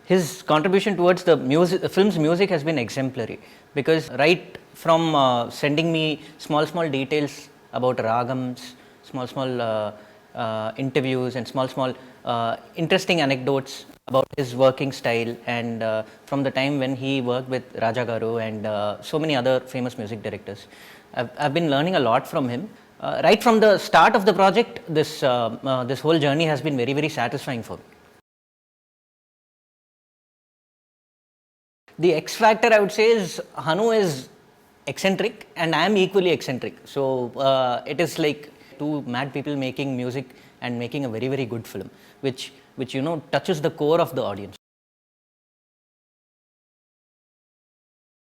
his contribution towards the music, the film's music has been exemplary, because right from sending me small details about ragams, small interviews and small interesting anecdotes about his working style, and from the time when he worked with Raja Garu and so many other famous music directors. I've been learning a lot from him. Right from the start of the project, this whole journey has been very satisfying for me. The X factor, I would say, is Hanu is eccentric and I am equally eccentric. So it is like two mad people making music and making a very good film, which touches the core of the audience.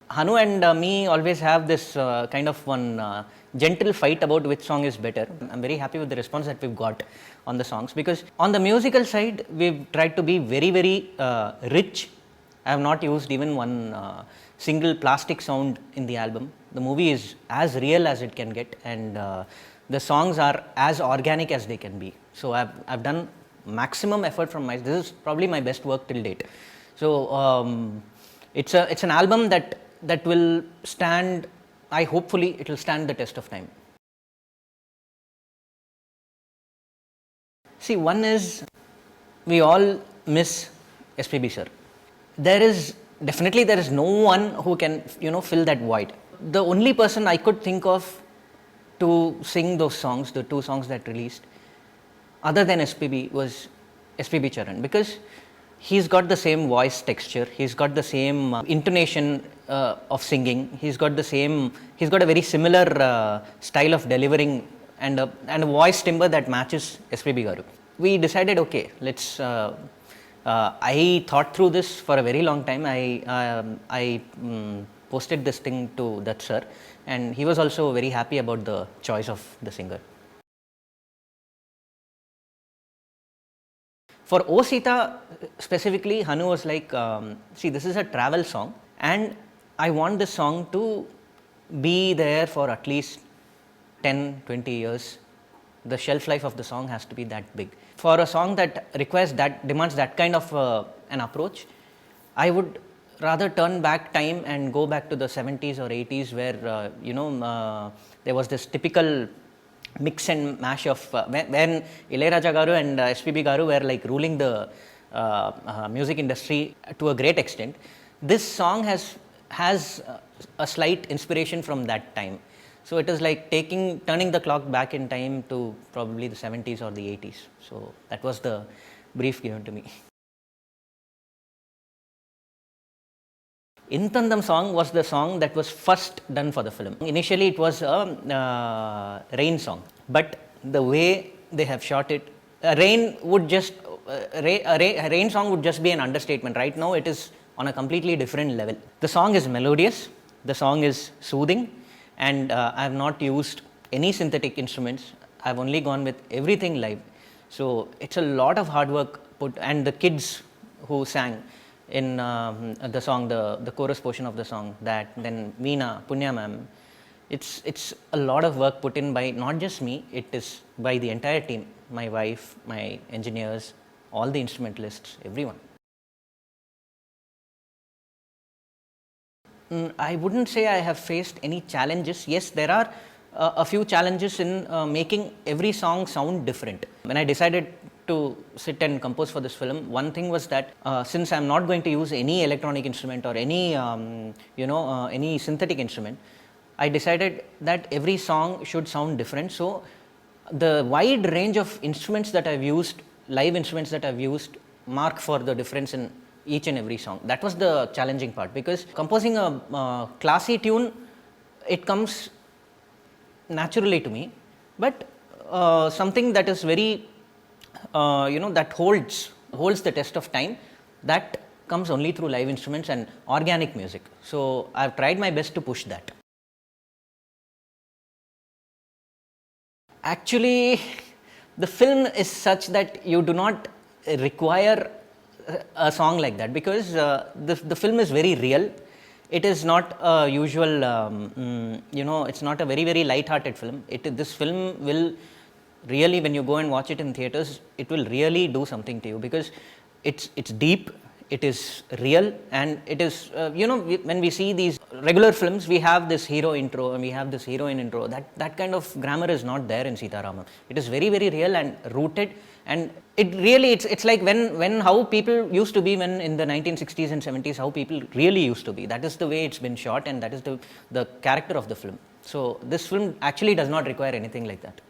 Hanu and me always have this kind of one gentle fight about which song is better. I'm very happy with the response that we've got on the songs, because on the musical side we've tried to be very rich. I have not used even one single plastic sound in the album. The movie is as real as it can get, and the songs are as organic as they can be. So I've done maximum effort from my. This is probably my best work till date. So it's an album that will stand. Hopefully it will stand the test of time. See, one is we all miss SPB sir. There is no one who can fill that void. The only person I could think of to sing those songs, the two songs that released, other than SPB, was SPB Charan, because he's got the same voice texture, he's got the same intonation of singing, he's got a very similar style of delivering, and a voice timbre that matches SPB Garu. We decided, okay, let's. I thought through this for a very long time. I posted this thing to that sir, and he was also very happy about the choice of the singer. For O Sita specifically, Hanu was like, see, this is a travel song and I want this song to be there for at least 10-20 years. The shelf life of the song has to be that big. For a song that demands that kind of an approach, I would rather turn back time and go back to the 70s or 80s, where there was this typical mix and mash of when Ilayaraja Garu and SPB Garu were like ruling the music industry to a great extent. This song has a slight inspiration from that time. So it is like turning the clock back in time to probably the 70s or the 80s. So that was the brief given to me. Tandem Song was the song that was first done for the film. Initially it was a rain song, but the way they have shot it, a rain song would just be an understatement. Right now it is on a completely different level. The song is melodious, the song is soothing, and I have not used any synthetic instruments. I have only gone with everything live. So it's a lot of hard work put, and the kids who sang in the song, the chorus portion of the song, that then Veena, Punya ma'am, it's a lot of work put in by not just me, it is by the entire team, my wife, my engineers, all the instrumentalists, everyone. I wouldn't say I have faced any challenges. Yes, there are a few challenges in making every song sound different. When I decided to sit and compose for this film, one thing was that since I'm not going to use any electronic instrument or any any synthetic instrument, I decided that every song should sound different. So the wide range of instruments that I've used, live instruments that I've used, mark for the difference in each and every song. That was the challenging part, because composing a classy tune, it comes naturally to me, but something that is very that holds the test of time, that comes only through live instruments and organic music. So I've tried my best to push that. Actually, the film is such that you do not require a song like that, because the film is very real. It is not a usual, it's not a very light-hearted film. This film will really, when you go and watch it in theaters, it will really do something to you, because it's deep, it is real, and it is, when we see these regular films, we have this hero intro and we have this heroine intro. That kind of grammar is not there in Sita Ramam. It is very, very real and rooted, and it really, it's like when how people used to be when in the 1960s and 70s, how people really used to be. That is the way it's been shot, and that is the character of the film. So this film actually does not require anything like that.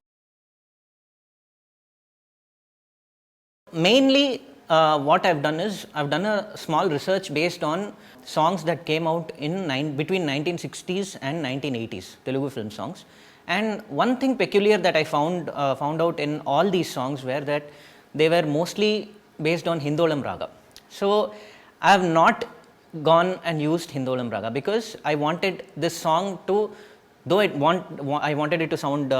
Mainly, what I've done is, I've done a small research based on songs that came out in between 1960s and 1980s, Telugu film songs. And one thing peculiar that I found out in all these songs were that they were mostly based on Hindolam Raga. So I have not gone and used Hindolam Raga because I wanted this song to, though I wanted it to sound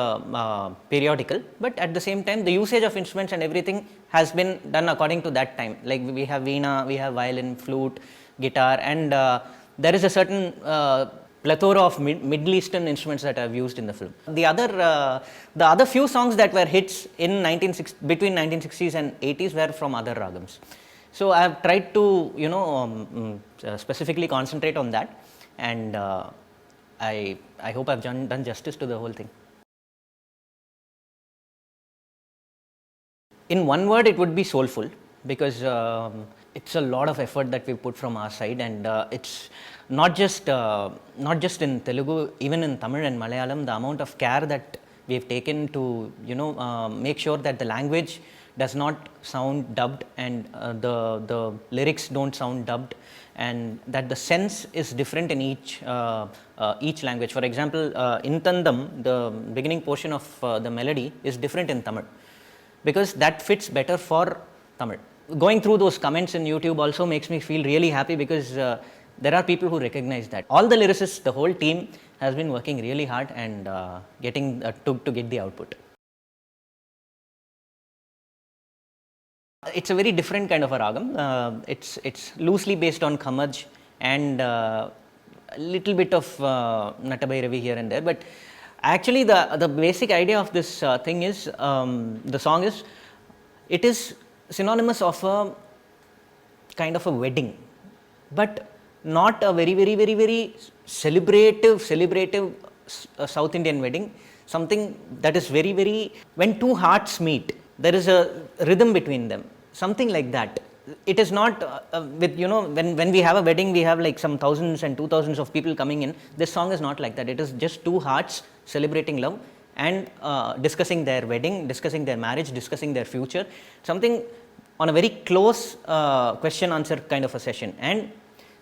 periodical, but at the same time the usage of instruments and everything has been done according to that time. Like we have veena, we have violin, flute, guitar, and there is a certain plethora of Middle Eastern instruments that I've used in the film. The other few songs that were hits in between 1960s and 80s were from other ragams. So I have tried to specifically concentrate on that, and I hope I've done justice to the whole thing. In one word, it would be soulful, because it's a lot of effort that we put from our side, and it's not just in Telugu, even in Tamil and Malayalam, the amount of care that we have taken to make sure that the language does not sound dubbed, and the lyrics don't sound dubbed, and that the sense is different in each language. For example, in Tandem, the beginning portion of the melody is different in Tamil, because that fits better for Tamil. Going through those comments in YouTube also makes me feel really happy, because there are people who recognize that. All the lyricists, the whole team has been working really hard and getting to get the output. It's a very different kind of a ragam. It's loosely based on Khamaj and a little bit of Natabhairavi here and there, but actually the basic idea of this thing is, the song is, it is synonymous of a kind of a wedding, but not a very, very, very, very celebrative South Indian wedding. Something that is very, very, when two hearts meet, there is a rhythm between them, something like that. It is not with, when we have a wedding, we have like some thousands and 2,000s of people coming in. This song is not like that. It is just two hearts celebrating love and discussing their wedding, discussing their marriage, discussing their future, something on a very close question answer kind of a session. And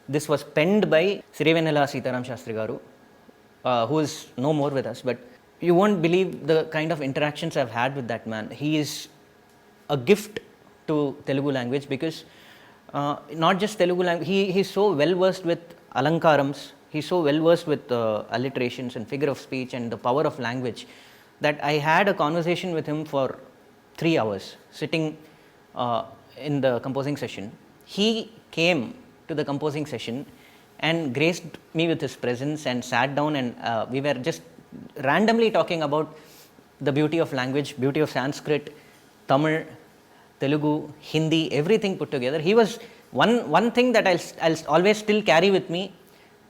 this was penned by Sirivennela Sita Ramam who is no more with us, but you won't believe the kind of interactions I've had with that man. He is a gift to Telugu language, because not just Telugu language, he's so well versed with alankarams, he's so well versed with alliterations and figure of speech and the power of language, that I had a conversation with him for 3 hours sitting in the composing session. He came to the composing session and graced me with his presence and sat down, and we were just randomly talking about the beauty of language, beauty of Sanskrit, Tamil, Telugu, Hindi, everything put together. He was one thing that I'll always still carry with me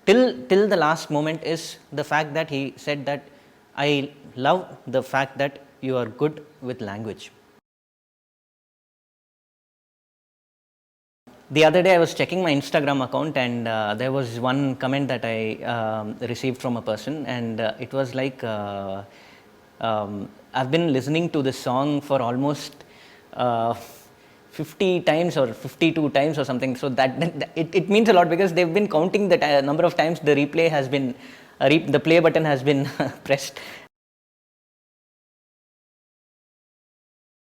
till the last moment is the fact that he said that, I love the fact that you are good with language. The other day I was checking my Instagram account, and there was one comment that I received from a person, and it was like, I've been listening to this song for almost 50 times or 52 times or something. So that it means a lot, because they've been counting the number of times the replay has been, the play button has been pressed.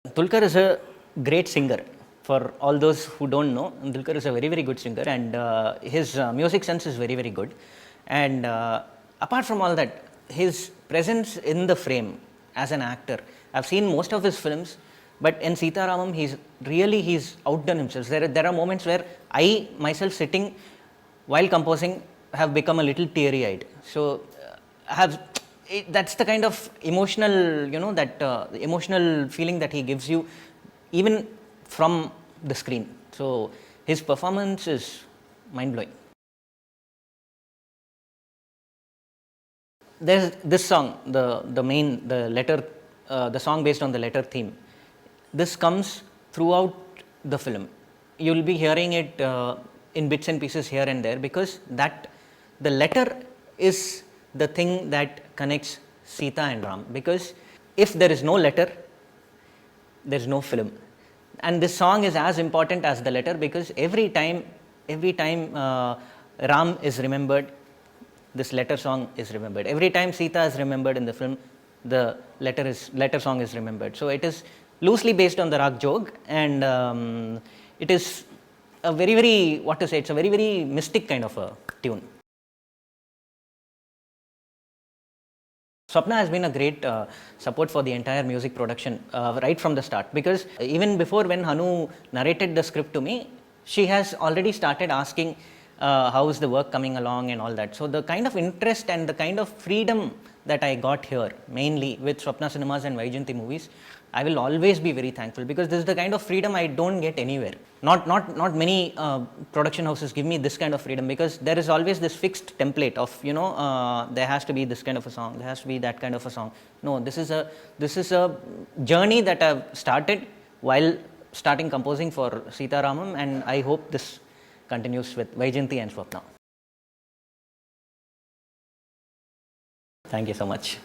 Dulquer is a great singer. For all those who don't know, Dulquer is a very, very good singer, and his music sense is very, very good. And apart from all that, his presence in the frame as an actor, I've seen most of his films, but in Sita Ramam, he's outdone himself. There are moments where I myself, sitting while composing, have become a little teary-eyed. So that's the kind of emotional, emotional feeling that he gives you, even from the screen. So his performance is mind-blowing. There's this song, the song based on the letter theme. This comes throughout the film. You'll be hearing it in bits and pieces here and there, because the letter is the thing that connects Sita and Ram. Because if there is no letter, there is no film. And this song is as important as the letter, because every time Ram is remembered, this letter song is remembered. Every time Sita is remembered in the film, the letter song is remembered. So it is loosely based on the Rag Jog, and it is a very, very, it's a very, very mystic kind of a tune. Swapna has been a great support for the entire music production right from the start, because even before, when Hanu narrated the script to me, she has already started asking how is the work coming along and all that. So the kind of interest and the kind of freedom that I got here, mainly with Swapna Cinemas and Vyjayanthi Movies, I will always be very thankful, because this is the kind of freedom I don't get anywhere. Not many production houses give me this kind of freedom, because there is always this fixed template of, there has to be this kind of a song, there has to be that kind of a song. No, this is a journey that I've started while starting composing for Sita Ramam, and I hope this continues with Vyjayanthi and Swapna. Thank you so much.